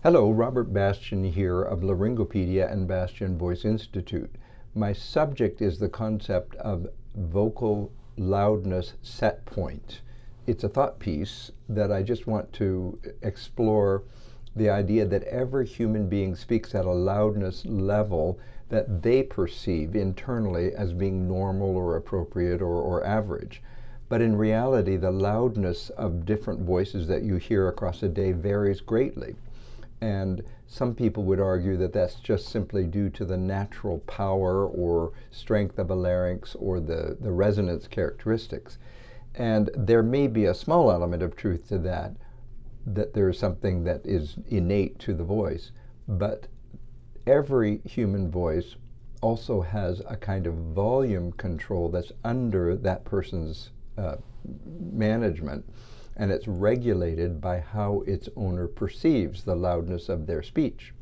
Hello, Robert Bastian here of Laryngopedia and Bastian Voice Institute. My subject is the concept of vocal loudness set point. It's a thought piece that I just want to explore the idea that every human being speaks at a loudness level that they perceive internally as being normal or appropriate or average. But in reality, the loudness of different voices that you hear across a day varies greatly. And some people would argue that that's just simply due to the natural power or strength of a larynx or the resonance characteristics. And there may be a small element of truth to that, that there is something that is innate to the voice. But every human voice also has a kind of volume control that's under that person's management, and it's regulated by how its owner perceives the loudness of their speech.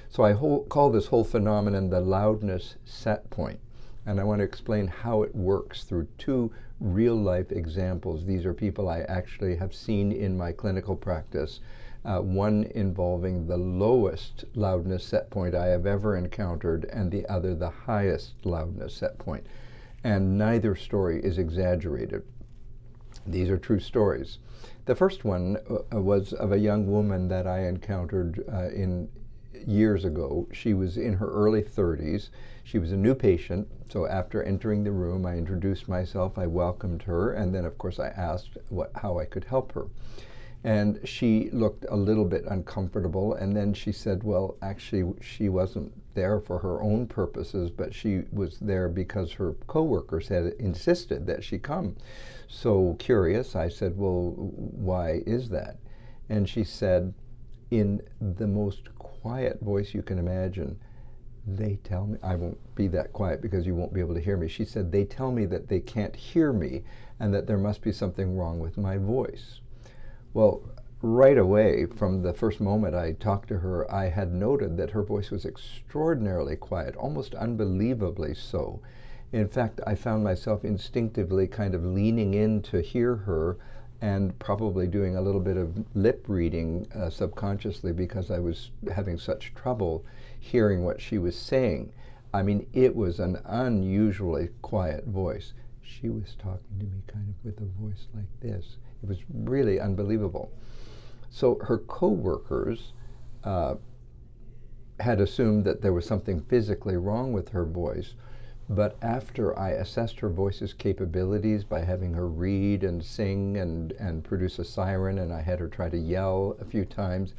So I call this whole phenomenon the loudness set point, and I want to explain how it works through two real-life examples. These are people I actually have seen in my clinical practice, one involving the lowest loudness set point I have ever encountered, and the other the highest loudness set point. And neither story is exaggerated. These are true stories. The first one was of a young woman that I encountered in years ago. She was in her early 30s. She was a new patient, so after entering the room, I introduced myself, I welcomed her, and then of course I asked how I could help her. And she looked a little bit uncomfortable, and then she said, well, actually she wasn't there for her own purposes, but she was there because her coworkers had insisted that she come. So curious, I said, well, why is that? And she said, in the most quiet voice you can imagine, they tell me, I won't be that quiet because you won't be able to hear me. She said, they tell me that they can't hear me and that there must be something wrong with my voice. Well, right away, from the first moment I talked to her, I had noted that her voice was extraordinarily quiet, almost unbelievably so. In fact, I found myself instinctively kind of leaning in to hear her and probably doing a little bit of lip reading subconsciously because I was having such trouble hearing what she was saying. I mean, it was an unusually quiet voice. She was talking to me kind of with a voice like this. It was really unbelievable. So her co-workers had assumed that there was something physically wrong with her voice, but after I assessed her voice's capabilities by having her read and sing and produce a siren, and I had her try to yell a few times,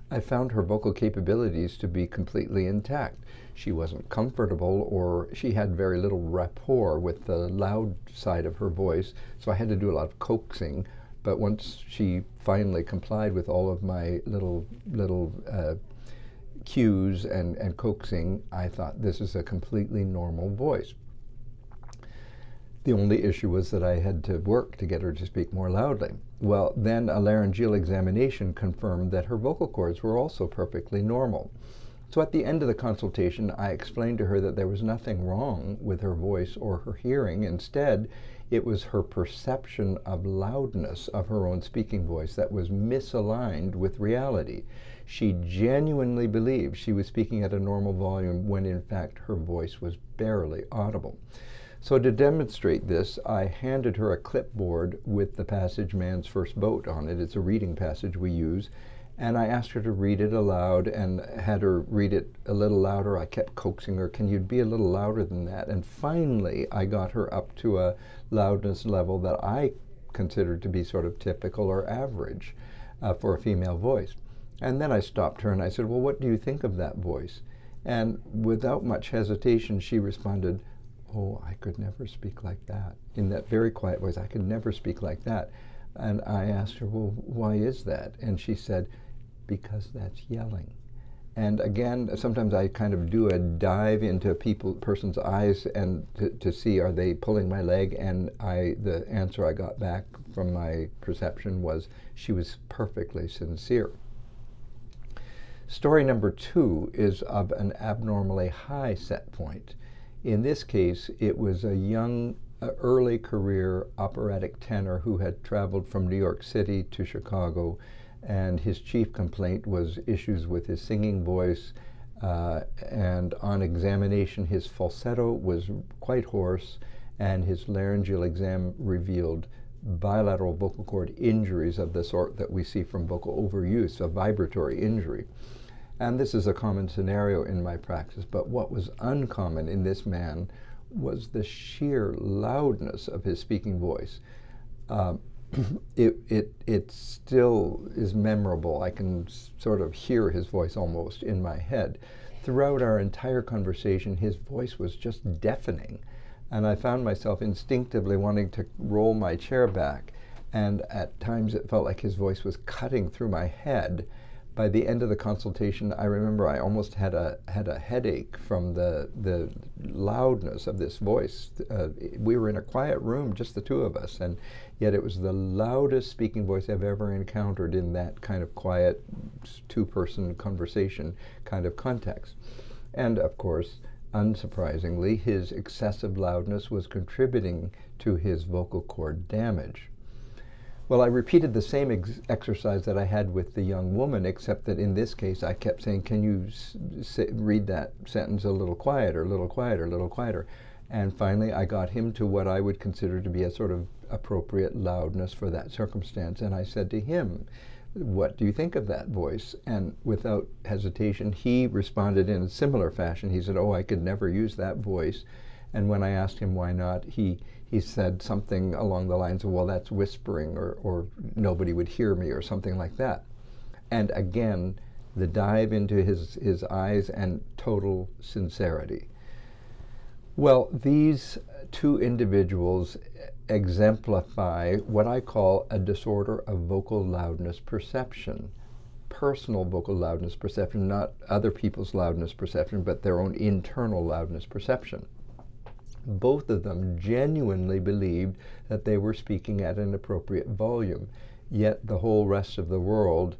I found her vocal capabilities to be completely intact. She wasn't comfortable, or she had very little rapport with the loud side of her voice, so I had to do a lot of coaxing. But once she finally complied with all of my little cues and coaxing, I thought this is a completely normal voice. The only issue was that I had to work to get her to speak more loudly. Well, then a laryngeal examination confirmed that her vocal cords were also perfectly normal. So at the end of the consultation, I explained to her that there was nothing wrong with her voice or her hearing. Instead, it was her perception of loudness of her own speaking voice that was misaligned with reality. She genuinely believed she was speaking at a normal volume when in fact her voice was barely audible. So to demonstrate this, I handed her a clipboard with the passage Man's First Boat on it. It's a reading passage we use. And I asked her to read it aloud and had her read it a little louder. I kept coaxing her, can you be a little louder than that? And finally, I got her up to a loudness level that I considered to be sort of typical or average for a female voice. And then I stopped her and I said, well, what do you think of that voice? And without much hesitation, she responded, oh, I could never speak like that. In that very quiet voice, I could never speak like that. And I asked her, well, why is that? And she said, because that's yelling. And again, sometimes I kind of do a dive into person's eyes and to see, are they pulling my leg? And the answer I got back from my perception was she was perfectly sincere. Story number 2 is of an abnormally high set point. In this case, it was a young, early career operatic tenor who had traveled from New York City to Chicago and his chief complaint was issues with his singing voice, and on examination his falsetto was quite hoarse, and his laryngeal exam revealed bilateral vocal cord injuries of the sort that we see from vocal overuse, a vibratory injury. And this is a common scenario in my practice, but what was uncommon in this man was the sheer loudness of his speaking voice. It still is memorable. I can sort of hear his voice almost in my head. Throughout our entire conversation, his voice was just deafening. And I found myself instinctively wanting to roll my chair back. And at times it felt like his voice was cutting through my head. By the end of the consultation, I remember I almost had a headache from the loudness of this voice. We were in a quiet room, just the two of us, and yet it was the loudest speaking voice I've ever encountered in that kind of quiet, two-person conversation kind of context. And of course, unsurprisingly, his excessive loudness was contributing to his vocal cord damage. Well, I repeated the same exercise that I had with the young woman, except that in this case I kept saying, can you read that sentence a little quieter, a little quieter, a little quieter. And finally I got him to what I would consider to be a sort of appropriate loudness for that circumstance. And I said to him, what do you think of that voice? And without hesitation, he responded in a similar fashion. He said, oh, I could never use that voice. And when I asked him why not, he said something along the lines of, well, that's whispering, or nobody would hear me, or something like that. And again, the dive into his eyes and total sincerity. Well, these two individuals exemplify what I call a disorder of vocal loudness perception. Personal vocal loudness perception, not other people's loudness perception, but their own internal loudness perception. Both of them genuinely believed that they were speaking at an appropriate volume, yet the whole rest of the world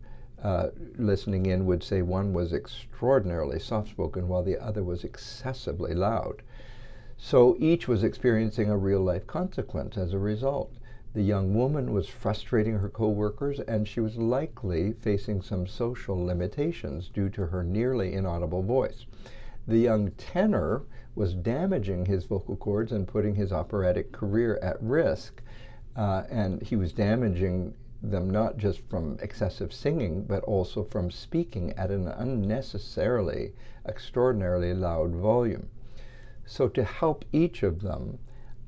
listening in would say one was extraordinarily soft-spoken while the other was excessively loud. So each was experiencing a real-life consequence as a result. The young woman was frustrating her co-workers, and she was likely facing some social limitations due to her nearly inaudible voice. The young tenor was damaging his vocal cords and putting his operatic career at risk, and he was damaging them not just from excessive singing, but also from speaking at an unnecessarily, extraordinarily loud volume. So to help each of them,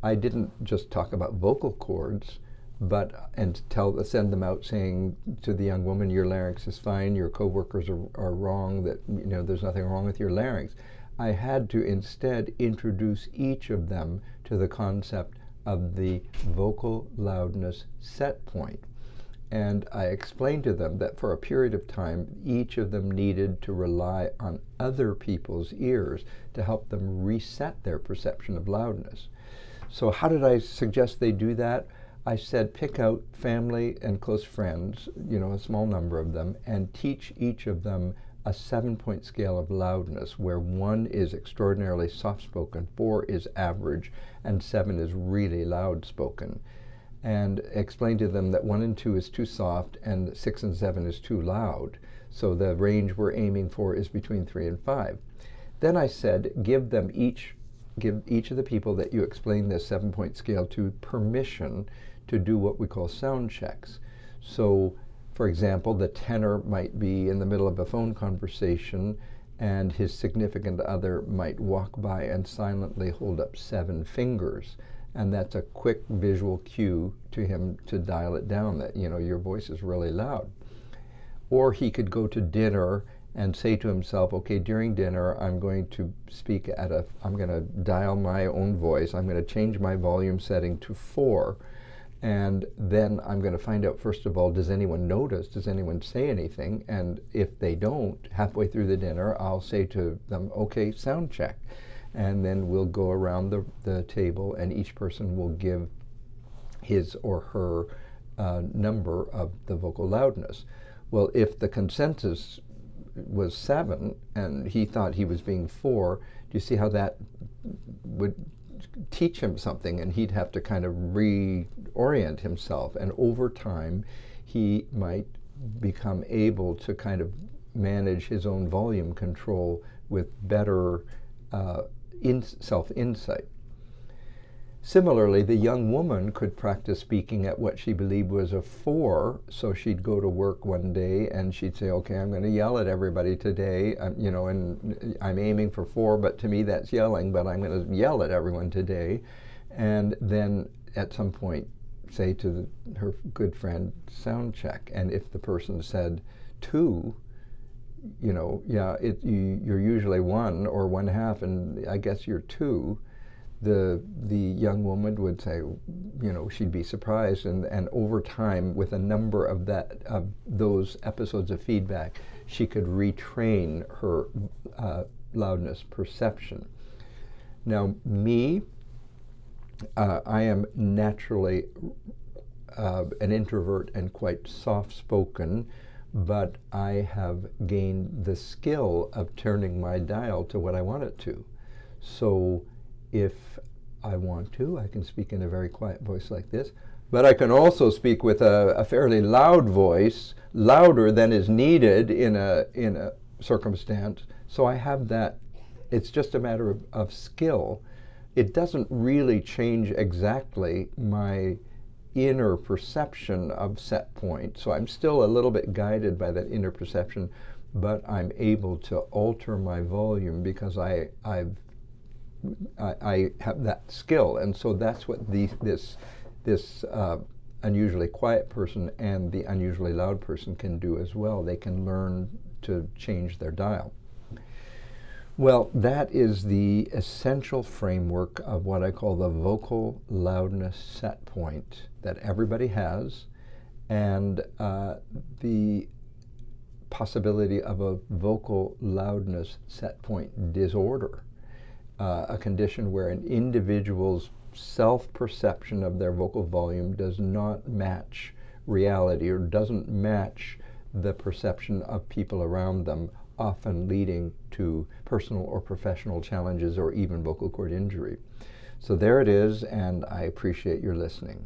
I didn't just talk about vocal cords, and send them out saying to the young woman, your larynx is fine, your coworkers are wrong, that there's nothing wrong with your larynx. I had to instead introduce each of them to the concept of the vocal loudness set point. And I explained to them that for a period of time, each of them needed to rely on other people's ears to help them reset their perception of loudness. So how did I suggest they do that? I said pick out family and close friends, a small number of them, and teach each of them a 7-point scale of loudness, where 1 is extraordinarily soft-spoken, 4 is average, and 7 is really loud-spoken. And explain to them that 1 and 2 is too soft, and 6 and 7 is too loud. So the range we're aiming for is between 3 and 5. Then I said, give each of the people that you explain this 7-point scale to permission to do what we call sound checks. So, for example, the tenor might be in the middle of a phone conversation, and his significant other might walk by and silently hold up 7 fingers. And that's a quick visual cue to him to dial it down, that, your voice is really loud. Or he could go to dinner and say to himself, okay, during dinner, I'm going to I'm going to dial my own voice. I'm going to change my volume setting to 4. And then I'm going to find out, first of all, does anyone notice? Does anyone say anything? And if they don't, halfway through the dinner, I'll say to them, okay, sound check. And then we'll go around the table, and each person will give his or her number of the vocal loudness. Well, if the consensus was 7 and he thought he was being 4, do you see how that would teach him something, and he'd have to kind of reorient himself, and over time he might become able to kind of manage his own volume control with better self-insight. Similarly, the young woman could practice speaking at what she believed was a 4, so she'd go to work one day and she'd say, okay, I'm going to yell at everybody today, and I'm aiming for 4, but to me that's yelling, but I'm going to yell at everyone today. And then at some point say to her good friend, sound check, and if the person said 2, yeah, you're usually 1 or 1/2, and I guess you're 2, the young woman would say, she'd be surprised, and over time, with a number of those episodes of feedback, she could retrain her loudness perception. Now, me, I am naturally an introvert and quite soft-spoken, but I have gained the skill of turning my dial to what I want it to. So if I want to, I can speak in a very quiet voice like this, but I can also speak with a fairly loud voice, louder than is needed in a circumstance. So I have that. It's just a matter of skill. It doesn't really change exactly my inner perception of set point. So I'm still a little bit guided by that inner perception, but I'm able to alter my volume because I have that skill. And so that's what this unusually quiet person and the unusually loud person can do as well. They can learn to change their dial. Well, that is the essential framework of what I call the vocal loudness set point that everybody has, and the possibility of a vocal loudness set point disorder, a condition where an individual's self-perception of their vocal volume does not match reality or doesn't match the perception of people around them, often leading to personal or professional challenges or even vocal cord injury. So there it is, and I appreciate your listening.